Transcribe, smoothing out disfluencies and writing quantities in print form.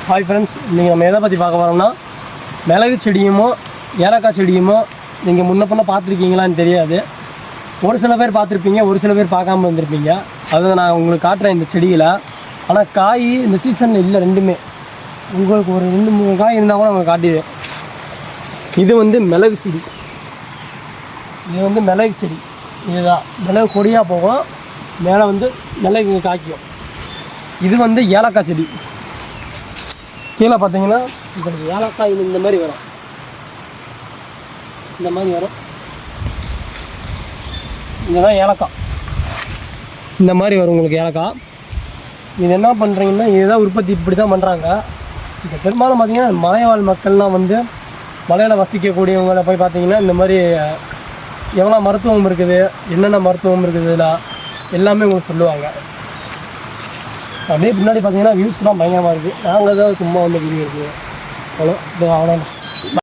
Hi friends, இன்றைக்கி நம்ம எதை பற்றி பார்க்க போகிறோம்னா, மிளகு செடியுமோ ஏலக்காய் செடியுமோ நீங்கள் முன்ன பின்ன பார்த்துருக்கீங்களான்னு தெரியாது. ஒரு சில பேர் பார்த்துருப்பீங்க, ஒரு சில பேர் பார்க்காம வந்திருப்பீங்க. அதை நான் உங்களுக்கு காட்டுறேன் இந்த செடியில். ஆனால் காய் இந்த சீசனில் இல்லை, ரெண்டுமே. உங்களுக்கு ஒரு 2-3 காய் இருந்தால் கூட உங்களுக்கு காட்டிடுவேன். இது வந்து மிளகு செடி, இது வந்து மிளகு செடி. இதுதான் மிளகு கொடியாக போகும், மேலே வந்து மிளகு காய்க்கும். இது வந்து ஏலக்காய் செடி. கீழே பார்த்தீங்கன்னா உங்களுக்கு ஏலக்காய் இந்த மாதிரி வரும், இந்த மாதிரி வரும். இதுதான் ஏலக்காய், இந்த மாதிரி வரும் உங்களுக்கு ஏலக்காய். இது என்ன பண்ணுறீங்கன்னா, இதுதான் உற்பத்தி, இப்படி தான் பண்ணுறாங்க. இப்போ பெரும்பாலும் பார்த்திங்கன்னா மலைவாழ் மக்கள்லாம் வந்து மலையில் வசிக்கக்கூடியவங்களை போய் பார்த்தீங்கன்னா இந்த மாதிரி எவ்வளோ மருத்துவம் இருக்குது, என்னென்ன மருத்துவம் இருக்குது, இதெல்லாம் எல்லாமே உங்களுக்கு சொல்லுவாங்க. அப்படியே பின்னாடி பார்த்தீங்கன்னா வியூஸ்லாம் பயங்கரமாக இருக்குது. நாங்கள் தான் சும்மா வந்து வீடியோ இருக்குது. அவ்வளோ இது அவ்வளோ.